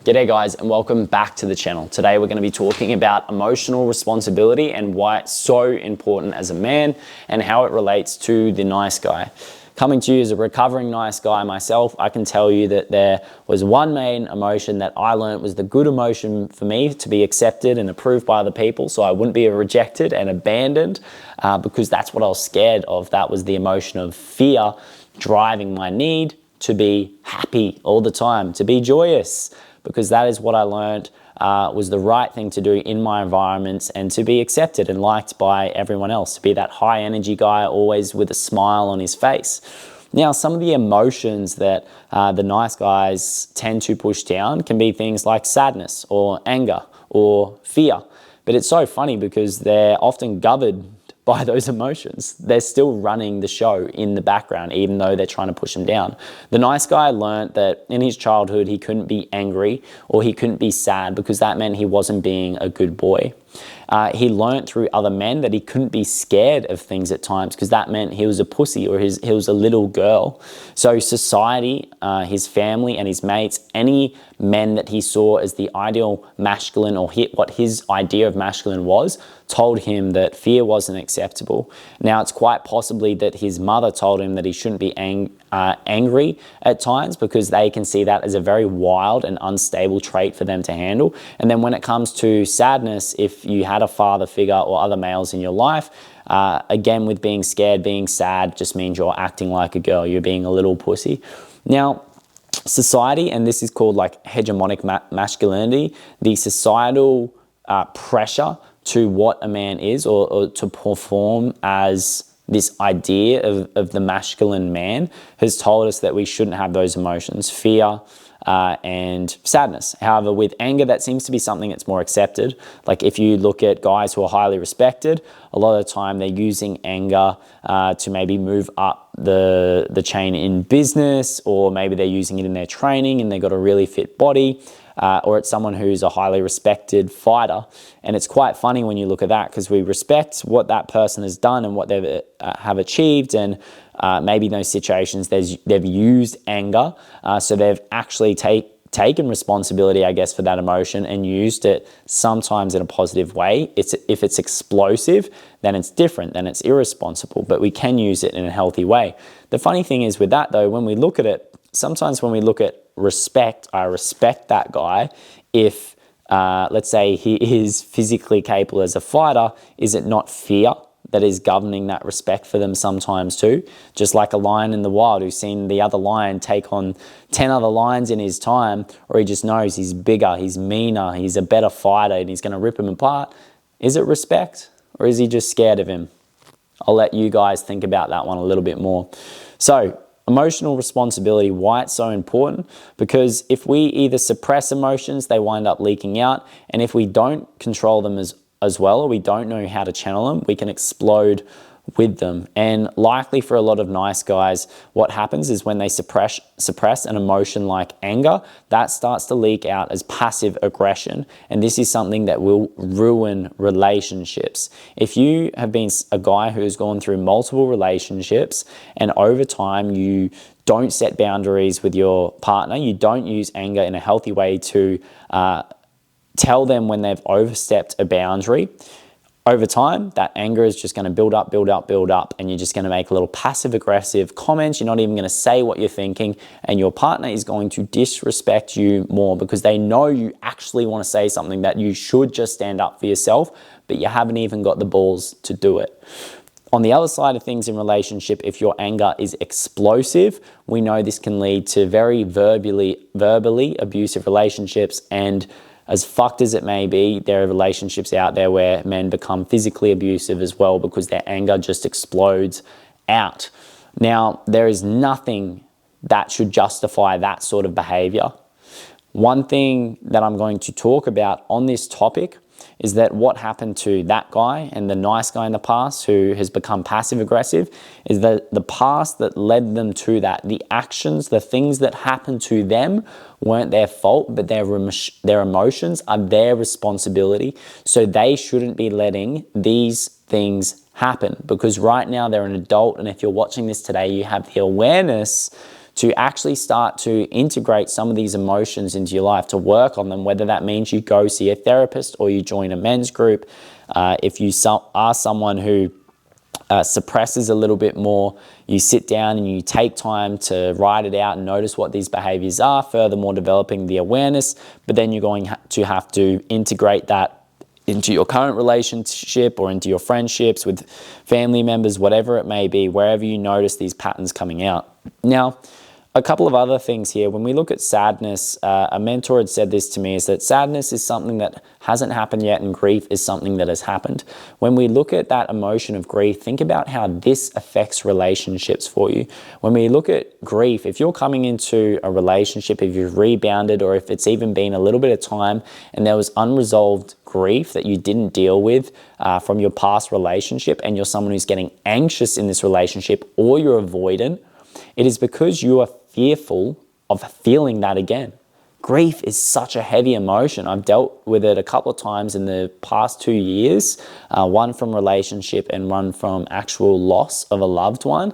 G'day guys, and welcome back to the channel. Today we're going to be talking about emotional responsibility and why it's so important as a man and how it relates to the nice guy. Coming to you as a recovering nice guy myself, I can tell you that there was one main emotion that I learned was the good emotion for me to be accepted and approved by other people, so I wouldn't be rejected and abandoned because that's what I was scared of. That was the emotion of fear driving my need to be happy all the time, to be joyous, because that is what I learned was the right thing to do in my environments and to be accepted and liked by everyone else, to be that high energy guy always with a smile on his face. Now, some of the emotions that the nice guys tend to push down can be things like sadness or anger or fear. But it's so funny because they're often governed by those emotions. They're still running the show in the background, even though they're trying to push them down. The nice guy learned that in his childhood, he couldn't be angry or he couldn't be sad because that meant he wasn't being a good boy. He learned through other men that he couldn't be scared of things at times because that meant he was a pussy or he was a little girl. So society, his family and his mates, any men that he saw as the ideal masculine or what his idea of masculine was, told him that fear wasn't acceptable. Now, it's quite possibly that his mother told him that he shouldn't be angry at times because they can see that as a very wild and unstable trait for them to handle. And then when it comes to sadness, if you had a father figure or other males in your life, again, with being scared, being sad just means you're acting like a girl, you're being a little pussy. Now, society, and this is called like hegemonic masculinity, the societal pressure to what a man is or to perform as this idea of the masculine man has told us that we shouldn't have those emotions, fear and sadness. However, with anger, that seems to be something that's more accepted. Like if you look at guys who are highly respected, a lot of the time they're using anger to maybe move up the chain in business, or maybe they're using it in their training and they've got a really fit body. Or it's someone who's a highly respected fighter. And it's quite funny when you look at that because we respect what that person has done and what they have achieved, and maybe in those situations they've used anger, so they've actually taken responsibility, I guess, for that emotion and used it sometimes in a positive way. If it's explosive, then it's different, then it's irresponsible, but we can use it in a healthy way. The funny thing is with that though, when we look at it, sometimes when we look at respect, I respect that guy if, let's say he is physically capable as a fighter. Is it not fear that is governing that respect for them sometimes too? Just like a lion in the wild who's seen the other lion take on 10 other lions in his time, or he just knows he's bigger, he's meaner, he's a better fighter and he's going to rip him apart. Is it respect, or is he just scared of him? I'll let you guys think about that one a little bit more. So, emotional responsibility, why it's so important? Because if we either suppress emotions, they wind up leaking out. And if we don't control them as well, or we don't know how to channel them, we can explode with them. And likely for a lot of nice guys, what happens is when they suppress an emotion like anger, that starts to leak out as passive aggression. And this is something that will ruin relationships. If you have been a guy who has gone through multiple relationships and over time you don't set boundaries with your partner, you don't use anger in a healthy way to tell them when they've overstepped a boundary, over time, that anger is just going to build up, and you're just going to make little passive-aggressive comments. You're not even going to say what you're thinking, and your partner is going to disrespect you more because they know you actually want to say something that you should just stand up for yourself, but you haven't even got the balls to do it. On the other side of things in relationship, if your anger is explosive, we know this can lead to very verbally abusive relationships, and as fucked as it may be, there are relationships out there where men become physically abusive as well because their anger just explodes out. Now, there is nothing that should justify that sort of behavior. One thing that I'm going to talk about on this topic is that what happened to that guy and the nice guy in the past who has become passive aggressive is that the past that led them to that, the actions, the things that happened to them weren't their fault, but their emotions are their responsibility. So they shouldn't be letting these things happen because right now they're an adult, and if you're watching this today, you have the awareness to actually start to integrate some of these emotions into your life, to work on them, whether that means you go see a therapist or you join a men's group. If you are someone who suppresses a little bit more, you sit down and you take time to write it out and notice what these behaviors are, furthermore developing the awareness, but then you're going to have to integrate that into your current relationship or into your friendships with family members, whatever it may be, wherever you notice these patterns coming out. Now, a couple of other things here. When we look at sadness, a mentor had said this to me, is that sadness is something that hasn't happened yet and grief is something that has happened. When we look at that emotion of grief, think about how this affects relationships for you. When we look at grief, if you're coming into a relationship, if you've rebounded, or if it's even been a little bit of time and there was unresolved grief that you didn't deal with from your past relationship, and you're someone who's getting anxious in this relationship or you're avoidant, it is because you are fearful of feeling that again. Grief is such a heavy emotion. I've dealt with it a couple of times in the past 2 years, one from relationship and one from actual loss of a loved one.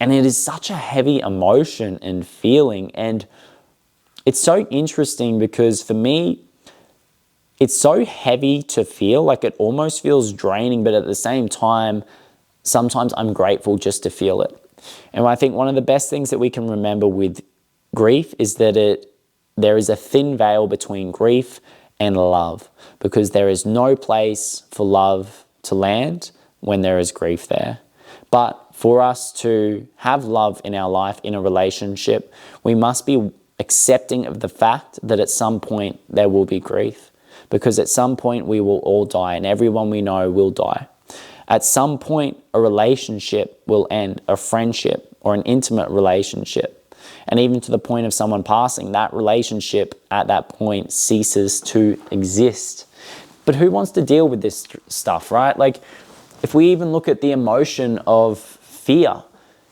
And it is such a heavy emotion and feeling. And it's so interesting because for me, it's so heavy to feel, like it almost feels draining, but at the same time, sometimes I'm grateful just to feel it. And I think one of the best things that we can remember with grief is that there is a thin veil between grief and love, because there is no place for love to land when there is grief there. But for us to have love in our life, in a relationship, we must be accepting of the fact that at some point there will be grief, because at some point we will all die, and everyone we know will die. At some point, a relationship will end, a friendship or an intimate relationship. And even to the point of someone passing, that relationship at that point ceases to exist. But who wants to deal with this stuff, right? Like, if we even look at the emotion of fear,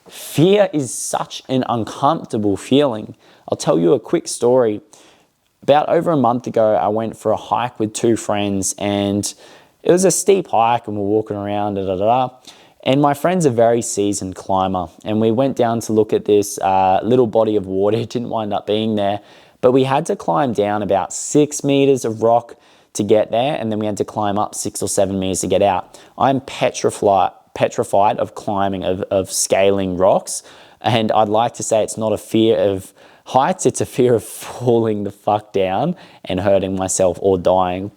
fear is such an uncomfortable feeling. I'll tell you a quick story. About over a month ago, I went for a hike with 2 friends, and it was a steep hike and we're walking around, and my friend's a very seasoned climber, and we went down to look at this little body of water. It didn't wind up being there, but we had to climb down about 6 meters of rock to get there, and then we had to climb up 6 or 7 meters to get out. I'm petrified of climbing, of scaling rocks, and I'd like to say it's not a fear of heights, it's a fear of falling the fuck down and hurting myself or dying.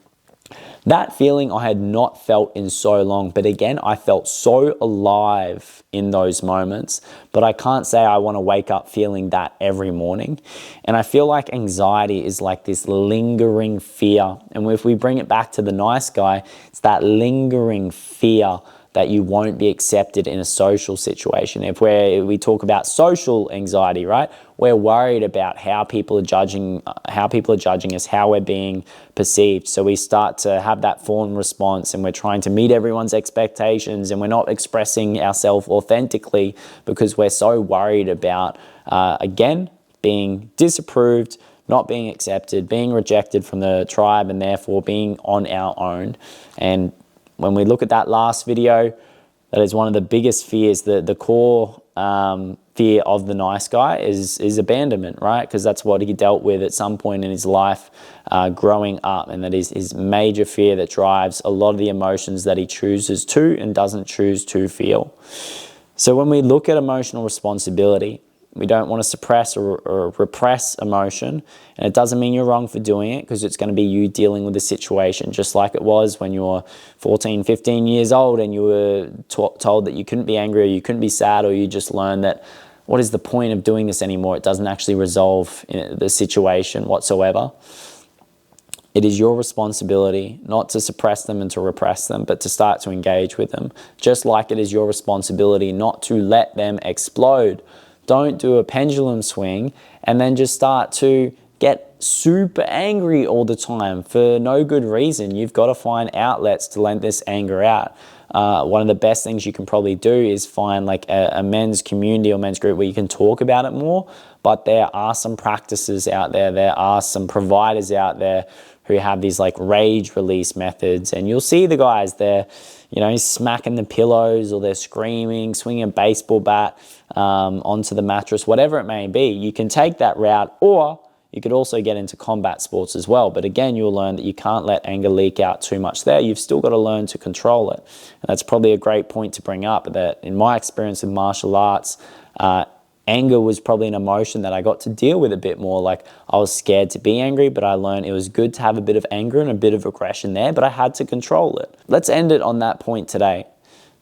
That feeling I had not felt in so long, but again, I felt so alive in those moments, but I can't say I want to wake up feeling that every morning. And I feel like anxiety is like this lingering fear. And if we bring it back to the nice guy, it's that lingering fear that you won't be accepted in a social situation. If we talk about social anxiety, right? We're worried about how people are judging us, how we're being perceived. So we start to have that fawn response, and we're trying to meet everyone's expectations, and we're not expressing ourselves authentically because we're so worried about, again, being disapproved, not being accepted, being rejected from the tribe, and therefore being on our own. And when we look at that last video, that is one of the biggest fears. The core fear of the nice guy is abandonment, right? Because that's what he dealt with at some point in his life growing up, and that is his major fear that drives a lot of the emotions that he chooses to and doesn't choose to feel. So when we look at emotional responsibility, we don't want to suppress or repress emotion. And it doesn't mean you're wrong for doing it, because it's going to be you dealing with the situation, just like it was when you were 14, 15 years old and you were told that you couldn't be angry or you couldn't be sad, or you just learned that what is the point of doing this anymore? It doesn't actually resolve the situation whatsoever. It is your responsibility not to suppress them and to repress them, but to start to engage with them. Just like it is your responsibility not to let them explode. Don't do a pendulum swing and then just start to get super angry all the time for no good reason. You've got to find outlets to let this anger out. One of the best things you can probably do is find like a men's community or men's group where you can talk about it more. but there are some practices out there. There are some providers out there who have these like rage release methods, and you'll see the guys, they're, you know, smacking the pillows, or they're screaming, swinging a baseball bat onto the mattress, whatever it may be. You can take that route, or you could also get into combat sports as well. But again, you'll learn that you can't let anger leak out too much there. You've still got to learn to control it. And that's probably a great point to bring up, that in my experience with martial arts, anger was probably an emotion that I got to deal with a bit more. Like, I was scared to be angry, but I learned it was good to have a bit of anger and a bit of aggression there, but I had to control it. Let's end it on that point today.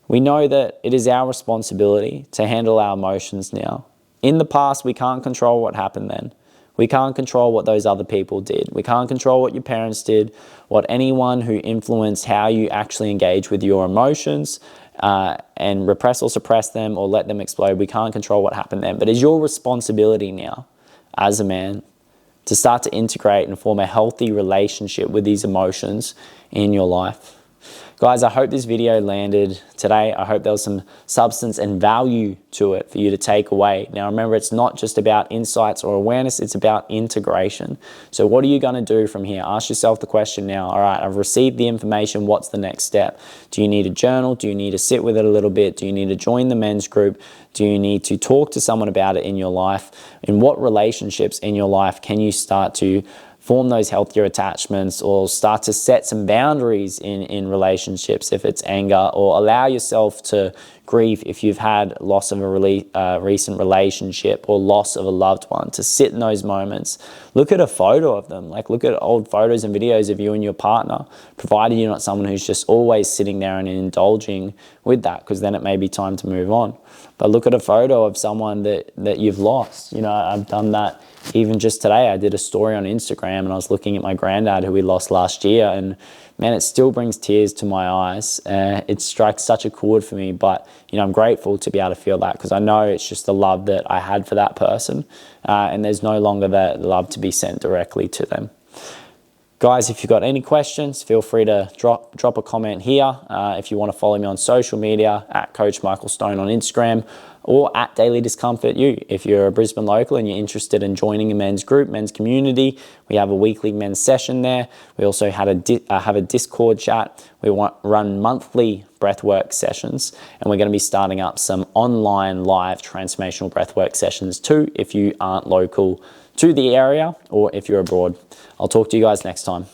We know that it is our responsibility to handle our emotions now. In the past, we can't control what happened then. We can't control what those other people did. We can't control what your parents did, what anyone who influenced how you actually engage with your emotions and repress or suppress them or let them explode. We can't control what happened then. But it's your responsibility now as a man to start to integrate and form a healthy relationship with these emotions in your life. Guys, I hope this video landed today. I hope there was some substance and value to it for you to take away. Now remember, it's not just about insights or awareness, it's about integration. So what are you going to do from here? Ask yourself the question now. All right, I've received the information. What's the next step? Do you need a journal? Do you need to sit with it a little bit? Do you need to join the men's group? Do you need to talk to someone about it in your life? In what relationships in your life can you start to form those healthier attachments, or start to set some boundaries in relationships if it's anger, or allow yourself to grieve if you've had loss of a recent relationship or loss of a loved one, to sit in those moments. Look at a photo of them, like look at old photos and videos of you and your partner, provided you're not someone who's just always sitting there and indulging with that, because then it may be time to move on. But look at a photo of someone that you've lost. You know, I've done that even just today. I did a story on Instagram and I was looking at my granddad who we lost last year, and man, it still brings tears to my eyes. It strikes such a chord for me, but you know, I'm grateful to be able to feel that, because I know it's just the love that I had for that person, and there's no longer that love to be sent directly to them. Guys, if you've got any questions, feel free to drop a comment here. If you want to follow me on social media, at Coach Michael Stone on Instagram, or at Daily Discomfort You. If you're a Brisbane local and you're interested in joining a men's group, men's community, we have a weekly men's session there. We also have a Discord chat. We run monthly breathwork sessions, and we're going to be starting up some online live transformational breathwork sessions too, if you aren't local to the area or if you're abroad. I'll talk to you guys next time.